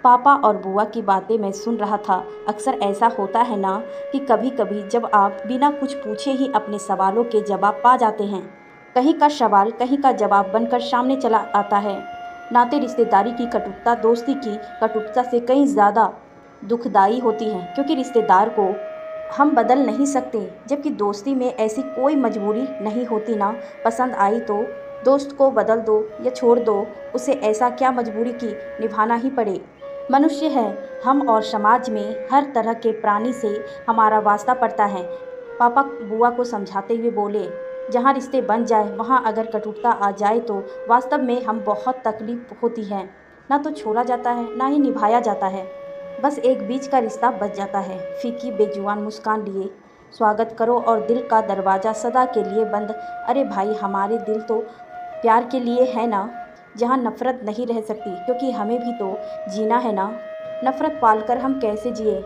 पापा और बुआ की बातें मैं सुन रहा था। अक्सर ऐसा होता है ना कि कभी-कभी जब आप बिना कुछ पूछे ही अपने सवालों के जवाब पा जाते हैं। कहीं का सवाल कहीं का जवाब बनकर सामने चला आता है। नाते रिश्तेदारी की कटुता दोस्ती की कटुता से कहीं ज़्यादा दुखदाई होती है, क्योंकि रिश्तेदार को हम बदल नहीं सकते, जबकि दोस्ती में ऐसी कोई मजबूरी नहीं होती ना। पसंद आई तो दोस्त को बदल दो या छोड़ दो, उसे ऐसा क्या मजबूरी कि निभाना ही पड़े। मनुष्य है हम, और समाज में हर तरह के प्राणी से हमारा वास्ता पड़ता है। पापा बुआ को समझाते हुए बोले, जहाँ रिश्ते बन जाए वहाँ अगर कटुता आ जाए तो वास्तव में हम बहुत तकलीफ होती है। ना तो छोड़ा जाता है ना ही निभाया जाता है, बस एक बीच का रिश्ता बच जाता है। फीकी बेजुबान मुस्कान लिए स्वागत करो और दिल का दरवाज़ा सदा के लिए बंद। अरे भाई, हमारे दिल तो प्यार के लिए है ना, जहाँ नफ़रत नहीं रह सकती, क्योंकि हमें भी तो जीना है ना। नफ़रत पालकर हम कैसे जिए।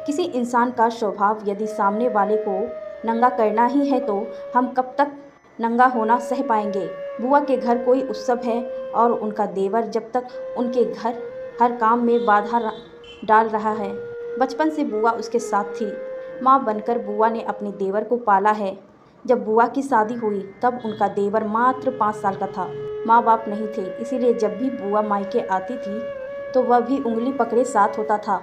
किसी इंसान का स्वभाव यदि सामने वाले को नंगा करना ही है तो हम कब तक नंगा होना सह पाएंगे। बुआ के घर कोई उत्सव है और उनका देवर जब तक उनके घर हर काम में बाधा डाल रहा है। बचपन से बुआ उसके साथ थी। माँ बनकर बुआ ने अपने देवर को पाला है। जब बुआ की शादी हुई तब उनका देवर मात्र 5 साल का था। माँ बाप नहीं थे, इसीलिए जब भी बुआ मायके आती थी तो वह भी उंगली पकड़े साथ होता था।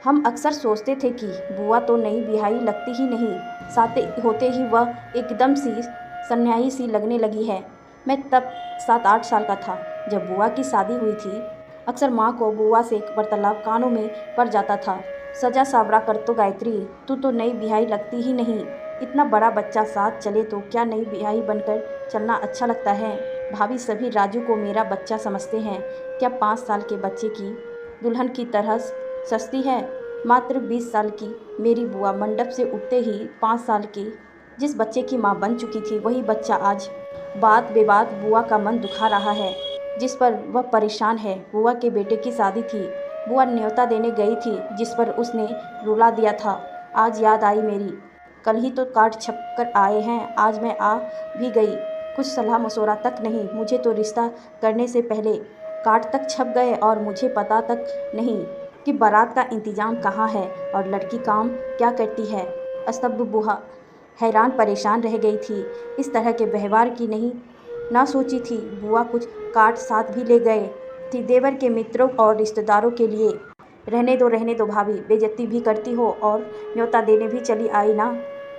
हम अक्सर सोचते थे कि बुआ तो नई ब्याही लगती ही नहीं, साथ होते ही वह एकदम सी सन्यासी सी लगने लगी है। मैं तब 7-8 साल का था जब बुआ की शादी हुई थी। अक्सर माँ को बुआ से वार्तालाप कानों में पड़ जाता था। सजा सावरा कर तो गायत्री, तू तो नई ब्याही लगती ही नहीं। इतना बड़ा बच्चा साथ चले तो क्या नई ब्याही बनकर चलना अच्छा लगता है। भाभी सभी राजू को मेरा बच्चा समझते हैं। क्या 5 साल के बच्चे की दुल्हन की तरह सस्ती है। मात्र 20 साल की मेरी बुआ मंडप से उठते ही 5 साल के जिस बच्चे की माँ बन चुकी थी, वही बच्चा आज बात बेबात बुआ का मन दुखा रहा है, जिस पर वह परेशान है। बुआ के बेटे की शादी थी। बुआ न्योता देने गई थी, जिस पर उसने रुला दिया था। आज याद आई मेरी, कल ही तो कार्ड छप कर आए हैं। आज मैं आ भी गई, कुछ सलाह मशवरा तक नहीं। मुझे तो रिश्ता करने से पहले कार्ड तक छप गए और मुझे पता तक नहीं कि बारात का इंतज़ाम कहाँ है और लड़की काम क्या करती है। स्तब्ध बुआ हैरान परेशान रह गई थी। इस तरह के व्यवहार की नहीं ना सोची थी। बुआ कुछ कार्ड साथ भी ले गए थी देवर के मित्रों और रिश्तेदारों के लिए। रहने दो भाभी, बेइज्जती भी करती हो और न्योता देने भी चली आई ना।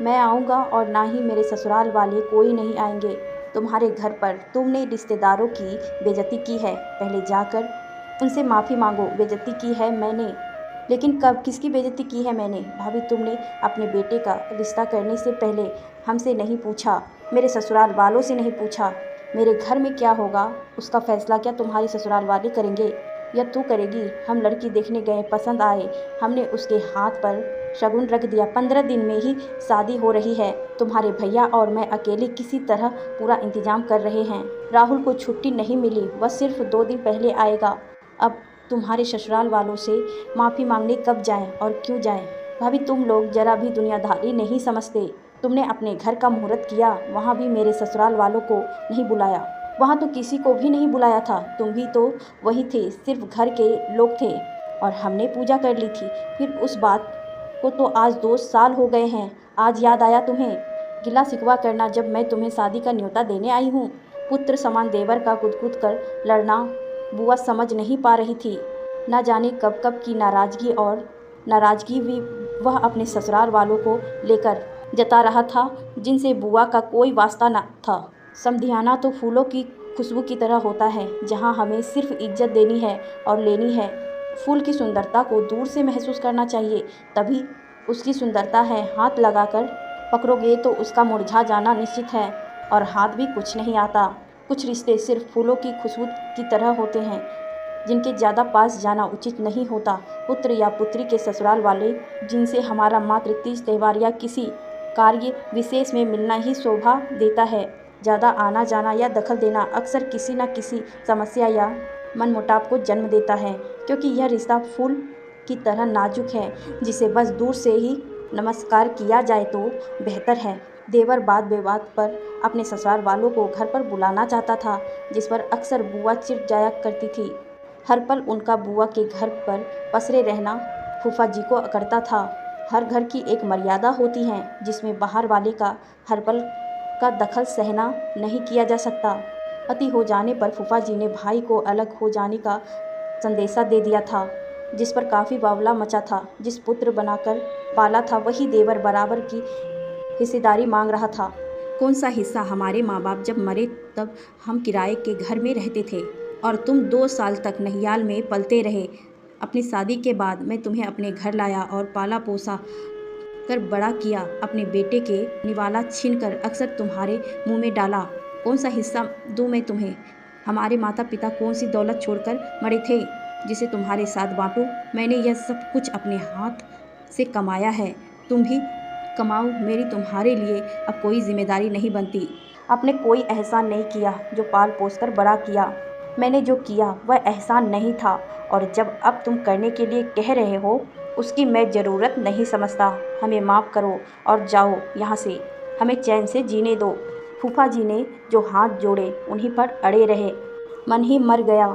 मैं आऊँगा और ना ही मेरे ससुराल वाले कोई नहीं आएंगे तुम्हारे घर पर। तुमने रिश्तेदारों की बेइज्जती की है, पहले जाकर उनसे माफ़ी मांगो। बेइज्जती की है मैंने, लेकिन कब किसकी बेइज्जती की है मैंने। भाभी, तुमने अपने बेटे का रिश्ता करने से पहले हमसे नहीं पूछा, मेरे ससुराल वालों से नहीं पूछा। मेरे घर में क्या होगा उसका फैसला क्या तुम्हारे ससुराल वाले करेंगे या तू करेगी। हम लड़की देखने गए, पसंद आए, हमने उसके हाथ पर शगुन रख दिया। 15 दिन में ही शादी हो रही है। तुम्हारे भैया और मैं अकेले किसी तरह पूरा इंतजाम कर रहे हैं। राहुल को छुट्टी नहीं मिली, वह सिर्फ 2 दिन पहले आएगा। अब तुम्हारे ससुराल वालों से माफ़ी मांगने कब जाएं और क्यों जाएं। भाभी, तुम लोग जरा भी दुनियादारी नहीं समझते। तुमने अपने घर का मुहूर्त किया, वहाँ भी मेरे ससुराल वालों को नहीं बुलाया। वहाँ तो किसी को भी नहीं बुलाया था। तुम भी तो वही थे, सिर्फ घर के लोग थे और हमने पूजा कर ली थी। फिर उस बात को तो आज 2 साल हो गए हैं। आज याद आया तुम्हें गिला शिकवा करना, जब मैं तुम्हें शादी का न्योता देने आई हूँ। पुत्र समान देवर का कूद कर लड़ना बुआ समझ नहीं पा रही थी। ना जाने कब कब की नाराज़गी भी वह अपने ससुराल वालों को लेकर जता रहा था, जिनसे बुआ का कोई वास्ता न था। समधियाना तो फूलों की खुशबू की तरह होता है, जहाँ हमें सिर्फ इज्जत देनी है और लेनी है। फूल की सुंदरता को दूर से महसूस करना चाहिए, तभी उसकी सुंदरता है। हाथ लगाकर पकड़ोगे तो उसका मुरझा जाना निश्चित है, और हाथ भी कुछ नहीं आता। कुछ रिश्ते सिर्फ फूलों की खुशबू की तरह होते हैं, जिनके ज़्यादा पास जाना उचित नहीं होता। पुत्र या पुत्री के ससुराल वाले, जिनसे हमारा मात्र तीज त्यौहार या किसी कार्य विशेष में मिलना ही शोभा देता है, ज़्यादा आना जाना या दखल देना अक्सर किसी न किसी समस्या या मनमुटाव को जन्म देता है, क्योंकि यह रिश्ता फूल की तरह नाजुक है, जिसे बस दूर से ही नमस्कार किया जाए तो बेहतर है। देवर बात बेबात पर अपने ससुराल वालों को घर पर बुलाना चाहता था, जिस पर अक्सर बुआ चिढ़ जाया करती थी। हर पल उनका बुआ के घर पर पसरे रहना फूफा जी को अकड़ता था। हर घर की एक मर्यादा होती है जिसमें बाहर वाले का हर पल का दखल सहना नहीं किया जा सकता। अति हो जाने पर फूफा जी ने भाई को अलग हो जाने का संदेशा दे दिया था, जिस पर काफ़ी बावला मचा था। जिस पुत्र बनाकर पाला था वही देवर बराबर की हिस्सेदारी मांग रहा था। कौन सा हिस्सा? हमारे माँ बाप जब मरे तब हम किराए के घर में रहते थे और तुम 2 साल तक नहियाल में पलते रहे। अपनी शादी के बाद मैं तुम्हें अपने घर लाया और पाला पोसा कर बड़ा किया। अपने बेटे के निवाला छीनकर अक्सर तुम्हारे मुंह में डाला। कौन सा हिस्सा दूं मैं तुम्हें? हमारे माता पिता कौन सी दौलत छोड़कर मरे थे जिसे तुम्हारे साथ बांटूं? मैंने यह सब कुछ अपने हाथ से कमाया है, तुम भी कमाओ। मेरी तुम्हारे लिए अब कोई जिम्मेदारी नहीं बनती। आपने कोई एहसान नहीं किया जो पाल पोस कर बड़ा किया। मैंने जो किया वह एहसान नहीं था, और जब अब तुम करने के लिए कह रहे हो उसकी मैं ज़रूरत नहीं समझता। हमें माफ़ करो और जाओ यहाँ से, हमें चैन से जीने दो। फूफा जी ने जो हाथ जोड़े उन्हीं पर अड़े रहे। मन ही मर गया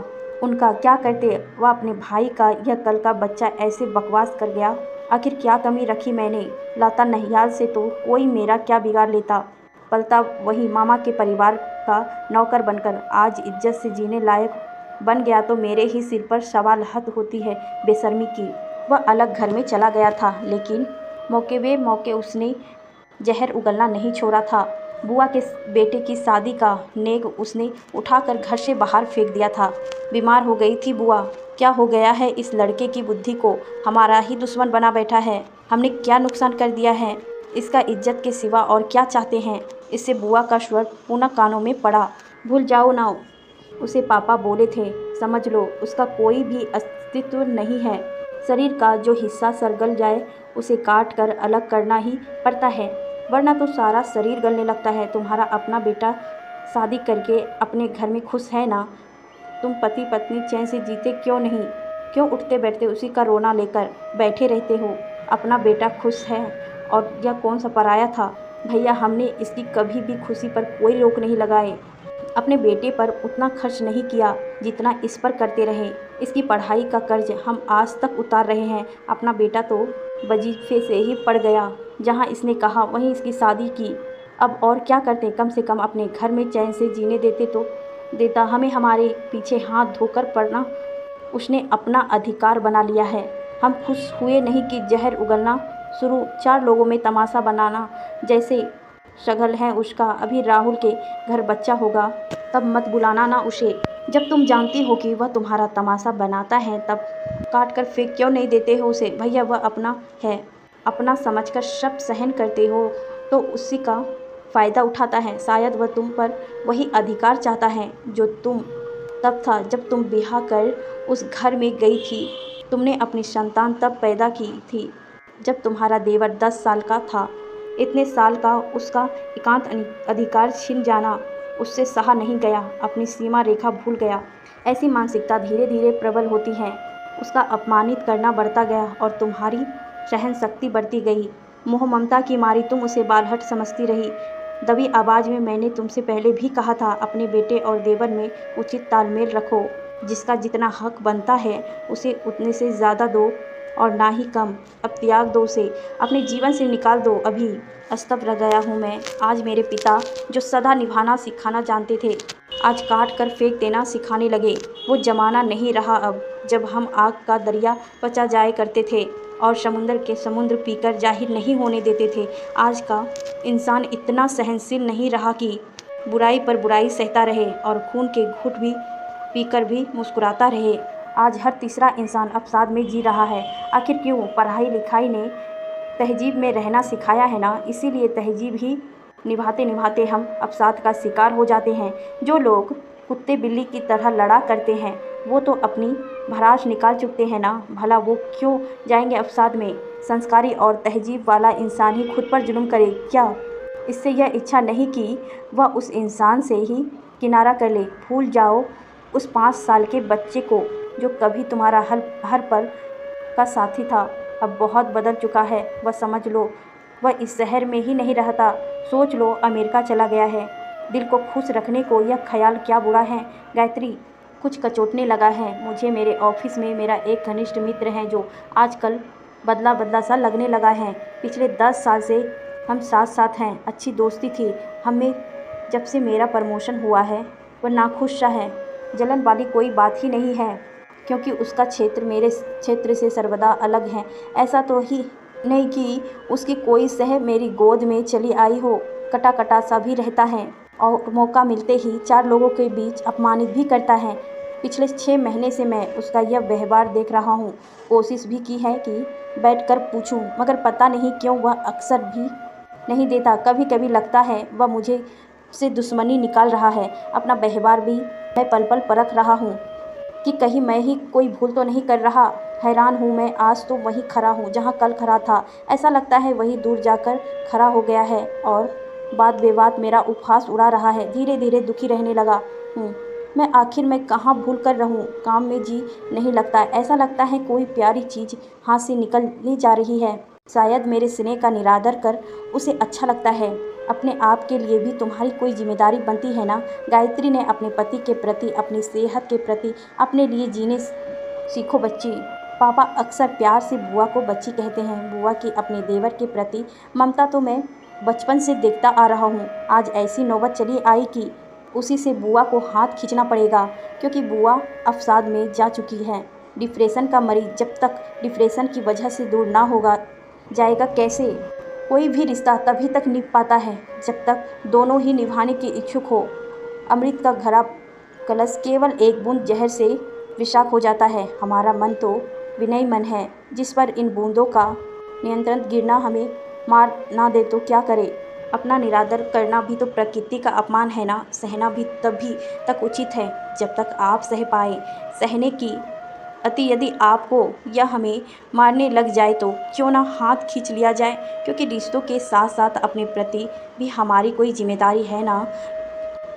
उनका। क्या करते वह अपने भाई का यह कल का बच्चा ऐसे बकवास कर गया। आखिर क्या कमी रखी मैंने? लाता नहियाल से तो कोई मेरा क्या बिगाड़ लेता। पलता वही मामा के परिवार का नौकर बनकर, आज इज्जत से जीने लायक बन गया तो मेरे ही सिर पर सवाल हद होती है बेशर्मी की। वह अलग घर में चला गया था, लेकिन मौके बे मौके उसने जहर उगलना नहीं छोड़ा था। बुआ के बेटे की शादी का नेग उसने उठाकर घर से बाहर फेंक दिया था। बीमार हो गई थी बुआ। क्या हो गया है इस लड़के की बुद्धि को? हमारा ही दुश्मन बना बैठा है। हमने क्या नुकसान कर दिया है? इसका इज्जत के सिवा और क्या चाहते हैं? इससे बुआ का स्वर पुनः कानों में पड़ा। भूल जाओ ना, उसे पापा बोले थे। समझ लो उसका कोई भी अस्तित्व नहीं है। शरीर का जो हिस्सा सरगल जाए उसे काट कर अलग करना ही पड़ता है, वरना तो सारा शरीर गलने लगता है। तुम्हारा अपना बेटा शादी करके अपने घर में खुश है ना? तुम पति पत्नी चैन से जीते क्यों नहीं? क्यों उठते बैठते उसी का रोना लेकर बैठे रहते हो? अपना बेटा खुश है और यह कौन सा पराया था? भैया, हमने इसकी कभी भी खुशी पर कोई रोक नहीं लगाए। अपने बेटे पर उतना खर्च नहीं किया जितना इस पर करते रहे। इसकी पढ़ाई का कर्ज हम आज तक उतार रहे हैं। अपना बेटा तो वजीफे से ही पड़ गया। जहाँ इसने कहा वहीं इसकी शादी की। अब और क्या करते? कम से कम अपने घर में चैन से जीने देते तो देता। हमें हमारे पीछे हाथ धोकर पड़ना उसने अपना अधिकार बना लिया है। हम खुश हुए नहीं कि जहर उगलना शुरू, 4 लोगों में तमाशा बनाना। जैसे शगल है उसका, अभी राहुल के घर बच्चा होगा तब मत बुलाना ना उसे। जब तुम जानती हो कि वह तुम्हारा तमाशा बनाता है तब काट कर फेंक क्यों नहीं देते हो उसे? भैया, वह अपना है, अपना समझकर सब सहन करते हो तो उसी का फ़ायदा उठाता है। शायद वह तुम पर वही अधिकार चाहता है जो तुम तब था जब तुम ब्याह कर उस घर में गई थी। तुमने अपनी संतान तब पैदा की थी जब तुम्हारा देवर 10 साल का था। इतने साल का उसका एकांत अधिकार छिन जाना उससे सहा नहीं गया। अपनी सीमा रेखा भूल गया। ऐसी मानसिकता धीरे धीरे प्रबल होती है। उसका अपमानित करना बढ़ता गया और तुम्हारी सहन शक्ति बढ़ती गई। मोह ममता की मारी तुम उसे बालहट समझती रही। दबी आवाज़ में मैंने तुमसे पहले भी कहा था, अपने बेटे और देवर में उचित तालमेल रखो। जिसका जितना हक बनता है उसे उतने से ज़्यादा दो और ना ही कम। अब त्याग दो उसे, अपने जीवन से निकाल दो। अभी स्तब्ध रह गया हूँ मैं। आज मेरे पिता जो सदा निभाना सिखाना जानते थे, आज काट कर फेंक देना सिखाने लगे। वो ज़माना नहीं रहा अब जब हम आग का दरिया पचा जाया करते थे और समुद्र के समुद्र पीकर जाहिर नहीं होने देते थे। आज का इंसान इतना सहनशील नहीं रहा कि बुराई पर बुराई सहता रहे और खून के घूंट भी पीकर भी मुस्कुराता रहे। आज हर तीसरा इंसान अवसाद में जी रहा है। आखिर क्यों? पढ़ाई लिखाई ने तहजीब में रहना सिखाया है ना, इसीलिए तहजीब ही निभाते निभाते हम अवसाद का शिकार हो जाते हैं। जो लोग कुत्ते बिल्ली की तरह लड़ा करते हैं वो तो अपनी भड़ास निकाल चुकते हैं ना, भला वो क्यों जाएंगे अवसाद में? संस्कारी और तहजीब वाला इंसान ही खुद पर जुल्म करे क्या? इससे यह इच्छा नहीं कि वह उस इंसान से ही किनारा कर ले। भूल जाओ उस 5 साल के बच्चे को जो कभी तुम्हारा हर पल का साथी था। अब बहुत बदल चुका है वह, समझ लो। वह इस शहर में ही नहीं रहता। सोच लो, अमेरिका चला गया है। दिल को खुश रखने को यह ख्याल क्या बुरा है? गायत्री, कुछ कचोटने लगा है। मुझे मेरे ऑफिस में मेरा एक घनिष्ठ मित्र है जो आजकल बदला बदला सा लगने लगा है। पिछले 10 साल से हम साथ साथ हैं, अच्छी दोस्ती थी हमें। जब से मेरा प्रमोशन हुआ है वह नाखुश सा है। जलन वाली कोई बात ही नहीं है, क्योंकि उसका क्षेत्र मेरे क्षेत्र से सर्वदा अलग है। ऐसा तो ही नहीं कि उसकी कोई सह मेरी गोद में चली आई हो। कटा कटा सा भी रहता है और मौका मिलते ही 4 लोगों के बीच अपमानित भी करता है। पिछले 6 महीने से मैं उसका यह व्यवहार देख रहा हूँ। कोशिश भी की है कि बैठकर पूछूं, मगर पता नहीं क्यों वह अक्सर भी नहीं देता। कभी कभी लगता है वह मुझे से दुश्मनी निकाल रहा है। अपना व्यवहार भी मैं पल पल परख रहा हूँ कि कहीं मैं ही कोई भूल तो नहीं कर रहा। हैरान हूँ मैं, आज तो वहीं खड़ा हूँ जहाँ कल खड़ा था। ऐसा लगता है वही दूर जाकर खड़ा हो गया है और बात बेबात मेरा उपहास उड़ा रहा है। धीरे धीरे दुखी रहने लगा हूँ मैं। आखिर मैं कहाँ भूल कर रहूँ। काम में जी नहीं लगता। ऐसा लगता है कोई प्यारी चीज़ हाथ से निकलने जा रही है। शायद मेरे स्नेह का निरादर कर उसे अच्छा लगता है। अपने आप के लिए भी तुम्हारी कोई जिम्मेदारी बनती है ना। गायत्री ने अपने पति के प्रति, अपनी सेहत के प्रति, अपने लिए जीने सीखो बच्ची। पापा अक्सर प्यार से बुआ को बच्ची कहते हैं। बुआ की अपने देवर के प्रति ममता तो मैं बचपन से देखता आ रहा हूँ। आज ऐसी नौबत चली आई कि उसी से बुआ को हाथ खींचना पड़ेगा, क्योंकि बुआ अवसाद में जा चुकी है। डिप्रेशन का मरीज जब तक डिप्रेशन की वजह से दूर ना होगा जाएगा कैसे। कोई भी रिश्ता तभी तक निभ पाता है जब तक दोनों ही निभाने के इच्छुक हो। अमृत का घड़ा कलश केवल एक बूंद जहर से विषाक्त हो जाता है। हमारा मन तो विनयी मन है, जिस पर इन बूंदों का नियंत्रण गिरना हमें मार ना दे तो क्या करे। अपना निरादर करना भी तो प्रकृति का अपमान है ना। सहना भी तभी तक उचित है जब तक आप सह पाए। सहने की अति यदि आपको या हमें मारने लग जाए तो क्यों ना हाथ खींच लिया जाए, क्योंकि रिश्तों के साथ साथ अपने प्रति भी हमारी कोई जिम्मेदारी है ना।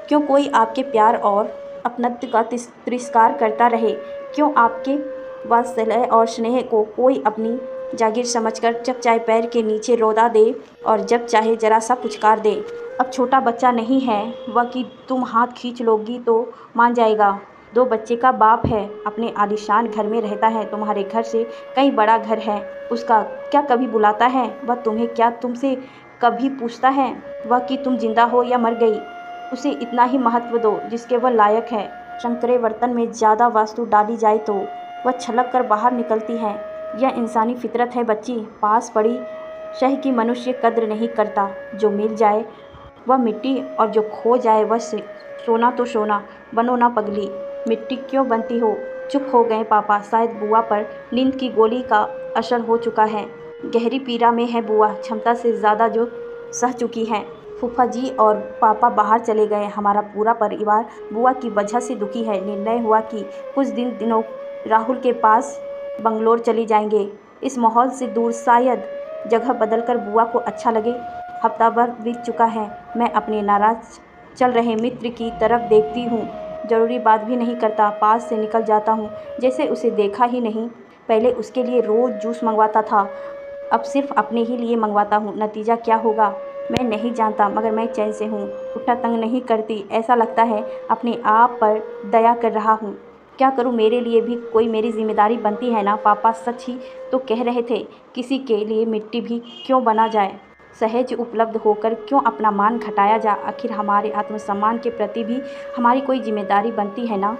क्यों कोई आपके प्यार और अपनत्व का तिरस्कार करता रहे। क्यों आपके वात्सल्य और स्नेह को कोई अपनी जागीर समझकर जब चाहे पैर के नीचे रौंदा दे और जब चाहे जरा सा पुचकार दे। अब छोटा बच्चा नहीं है वह कि तुम हाथ खींच लोगी तो मान जाएगा। 2 बच्चे का बाप है, अपने आलीशान घर में रहता है। तुम्हारे घर से कहीं बड़ा घर है। उसका क्या कभी बुलाता है वह तुम्हें? क्या तुमसे कभी पूछता है वह कि तुम जिंदा हो या मर गई? उसे इतना ही महत्व दो जिसके वह लायक है। शंकरे बर्तन में ज़्यादा वस्तु डाली जाए तो वह छलक कर बाहर निकलती है। यह इंसानी फितरत है बच्ची। पास पड़ी शह की मनुष्य कद्र नहीं करता। जो मिल जाए वह मिट्टी और जो खो जाए वह सोना तो सोना। बनो ना पगली, मिट्टी क्यों बनती हो। चुप हो गए पापा। शायद बुआ पर नींद की गोली का असर हो चुका है। गहरी पीड़ा में है बुआ, क्षमता से ज़्यादा जो सह चुकी है। फूफा जी और पापा बाहर चले गए। हमारा पूरा परिवार बुआ की वजह से दुखी है। निर्णय हुआ कि कुछ दिनों राहुल के पास बंगलोर चली जाएंगे। इस माहौल से दूर, शायद जगह बदलकर बुआ को अच्छा लगे। हफ्ता भर बीत चुका है। मैं अपने नाराज चल रहे मित्र की तरफ देखती हूँ। ज़रूरी बात भी नहीं करता, पास से निकल जाता हूँ जैसे उसे देखा ही नहीं। पहले उसके लिए रोज़ जूस मंगवाता था, अब सिर्फ अपने ही लिए मंगवाता हूँ। नतीजा क्या होगा मैं नहीं जानता, मगर मैं चैन से हूँ। उठा तंग नहीं करती। ऐसा लगता है अपने आप पर दया कर रहा हूँ। क्या करूँ, मेरे लिए भी कोई मेरी जिम्मेदारी बनती है ना। पापा सच ही तो कह रहे थे, किसी के लिए मिट्टी भी क्यों बना जाए। सहज उपलब्ध होकर क्यों अपना मान घटाया जाए। आखिर हमारे आत्मसम्मान के प्रति भी हमारी कोई जिम्मेदारी बनती है ना।